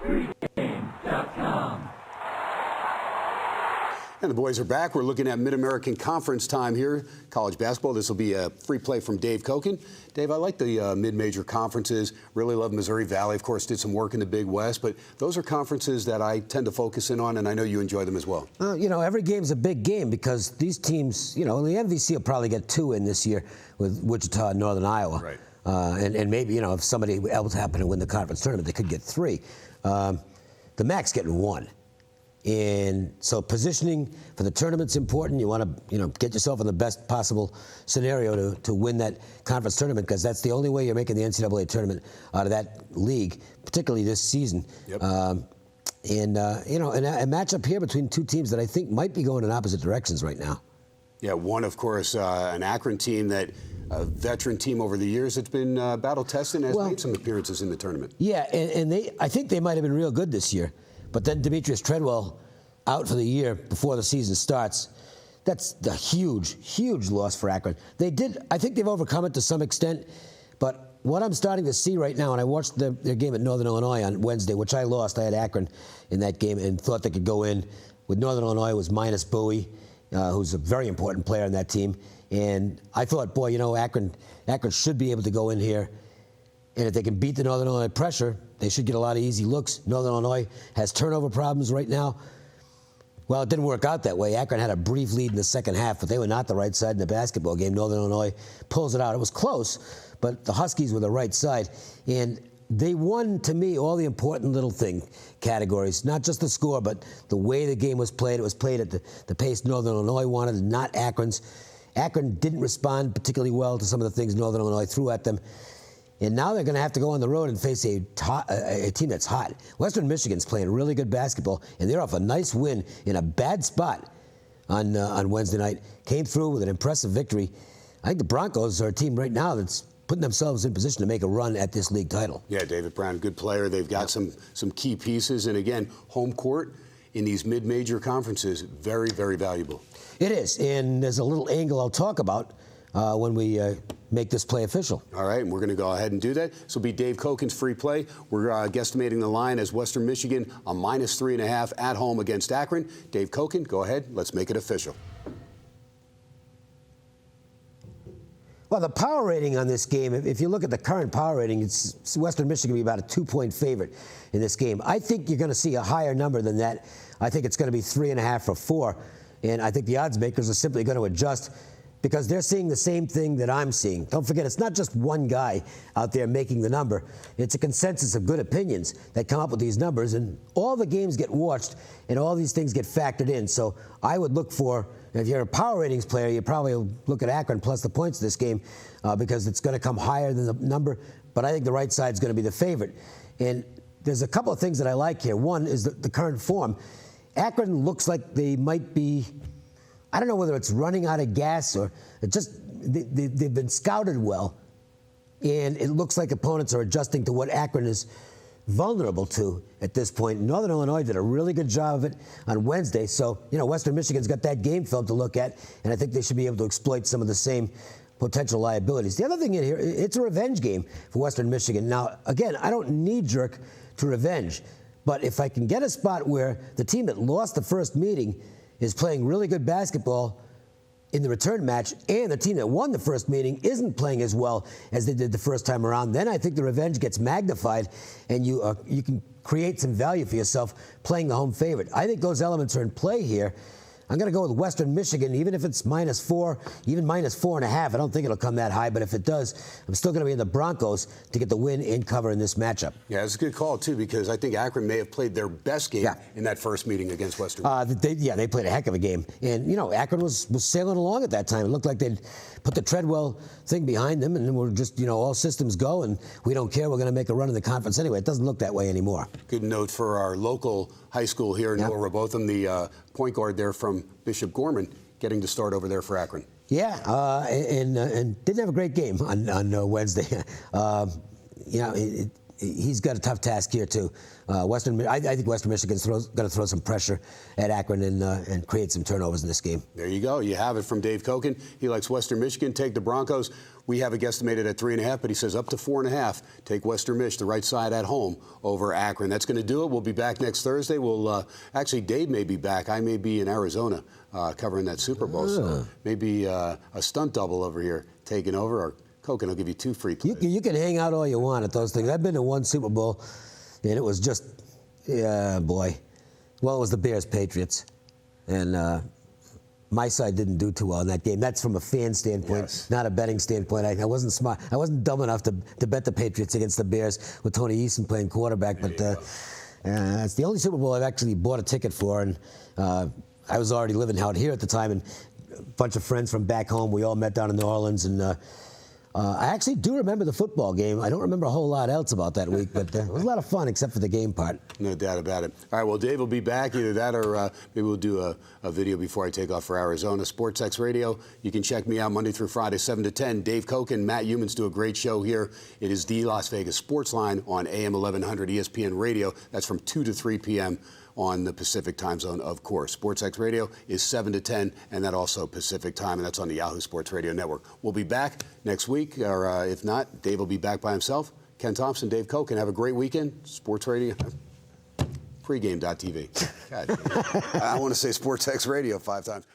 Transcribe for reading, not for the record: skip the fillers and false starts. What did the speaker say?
Pregame.com. And the boys are back. We're looking at Mid-American Conference time here. College basketball. This will be a free play from Dave Cokin. Dave, I like the mid-major conferences. Really love Missouri Valley. Of course, did some work in the Big West. But those are conferences that I tend to focus in on, and I know you enjoy them as well. Every game's a big game because these teams, the MVC will probably get 2 in this year with Wichita and Northern Iowa. Right. And maybe, if somebody else happened to win the conference tournament, they could get 3. The MAC's getting 1. And so positioning for the tournament's important. You want to, get yourself in the best possible scenario to win that conference tournament, because that's the only way you're making the NCAA tournament out of that league, particularly this season. Yep. And a matchup here between 2 teams that I think might be going in opposite directions right now. Yeah, one, of course, an Akron team that a veteran team over the years that's been battle-tested and has made some appearances in the tournament. Yeah, and I think they might have been real good this year. But then Demetrius Treadwell out for the year before the season starts. That's the huge, huge loss for Akron. I think they've overcome it to some extent. But what I'm starting to see right now, and I watched their game at Northern Illinois on Wednesday, which I lost. I had Akron in that game and thought they could go in. With Northern Illinois, it was minus Bowie, who's a very important player in that team. And I thought, boy, Akron should be able to go in here. And if they can beat the Northern Illinois pressure, they should get a lot of easy looks. Northern Illinois has turnover problems right now. Well, it didn't work out that way. Akron had a brief lead in the second half, but they were not the right side in the basketball game. Northern Illinois pulls it out. It was close, but the Huskies were the right side. And they won, to me, all the important little categories, not just the score, but the way the game was played. It was played at the pace Northern Illinois wanted, not Akron's. Akron didn't respond particularly well to some of the things Northern Illinois threw at them. And now they're going to have to go on the road and face a team that's hot. Western Michigan's playing really good basketball, and they're off a nice win in a bad spot on Wednesday night. Came through with an impressive victory. I think the Broncos are a team right now that's putting themselves in position to make a run at this league title. Yeah, David Brown, good player. They've got some key pieces. And again, home court in these mid-major conferences, very, very valuable. It is, and there's a little angle I'll talk about when we make this play official. All right, and we're going to go ahead and do that. This will be Dave Cokin's free play. We're guesstimating the line as Western Michigan a minus 3.5 at home against Akron. Dave Cokin, go ahead. Let's make it official. Well, the power rating on this game, if you look at the current power rating, it's Western Michigan be about a 2-point favorite in this game. I think you're going to see a higher number than that. I think it's going to be 3.5 or 4. And I think the odds makers are simply going to adjust because they're seeing the same thing that I'm seeing. Don't forget, it's not just one guy out there making the number. It's a consensus of good opinions that come up with these numbers, and all the games get watched, and all these things get factored in. So I would look for, if you're a power ratings player, you probably look at Akron plus the points this game because it's going to come higher than the number, but I think the right side is going to be the favorite. And there's a couple of things that I like here. One is the current form. Akron looks like they might be, I don't know whether it's running out of gas or they've been scouted well, and it looks like opponents are adjusting to what Akron is vulnerable to at this point. Northern Illinois did a really good job of it on Wednesday, so Western Michigan's got that game film to look at, and I think they should be able to exploit some of the same potential liabilities. The other thing in here, it's a revenge game for Western Michigan. Now, again, I don't knee-jerk to revenge, but if I can get a spot where the team that lost the first meeting is playing really good basketball in the return match, and the team that won the first meeting isn't playing as well as they did the first time around, then I think the revenge gets magnified, and you can create some value for yourself playing the home favorite. I think those elements are in play here. I'm going to go with Western Michigan, even if it's -4, even -4.5. I don't think it'll come that high, but if it does, I'm still going to be in the Broncos to get the win and cover in this matchup. Yeah, it's a good call, too, because I think Akron may have played their best game in that first meeting against Western. They played a heck of a game. And, Akron was sailing along at that time. It looked like they'd put the Treadwell thing behind them, and then we're just, all systems go, and we don't care. We're going to make a run in the conference anyway. It doesn't look that way anymore. Good note for our local high school here in Noah Robotham, the point guard there from Bishop Gorman, getting to start over there for Akron. Yeah, and didn't have a great game on Wednesday. He's got a tough task here too. I think Western Michigan's going to throw some pressure at Akron and create some turnovers in this game. There you go. You have it from Dave Cokin. He likes Western Michigan. Take the Broncos. We have it guesstimated at 3.5, but he says up to 4.5. Take Western Mich, the right side at home over Akron. That's going to do it. We'll be back next Thursday. We'll actually, Dave may be back. I may be in Arizona covering that Super Bowl. So maybe a stunt double over here taking over. Or Cokin will give you 2 free plays. You can hang out all you want at those things. I've been to one Super Bowl, and it was just, yeah, boy. Well, it was the Bears-Patriots, and my side didn't do too well in that game. That's from a fan standpoint, not a betting standpoint. I wasn't smart. I wasn't dumb enough to bet the Patriots against the Bears with Tony Eason playing quarterback. But it's the only Super Bowl I've actually bought a ticket for, and I was already living out here at the time, and a bunch of friends from back home. We all met down in New Orleans, and I actually do remember the football game. I don't remember a whole lot else about that week, but it was a lot of fun, except for the game part. No doubt about it. All right, well, Dave will be back. Either that or maybe we'll do a video before I take off for Arizona. SportsX Radio, you can check me out Monday through Friday, 7 to 10. Dave Cokin, Matt Humans do a great show here. It is the Las Vegas Sports Line on AM 1100 ESPN Radio. That's from 2 to 3 p.m. on the Pacific time zone, of course. SportsX Radio is 7 to 10, and that also Pacific time, and that's on the Yahoo Sports Radio Network. We'll be back next week, or if not, Dave will be back by himself. Ken Thomson, Dave Cokin, have a great weekend. Sports Radio, pregame.tv. God, I want to say SportsX Radio 5 times.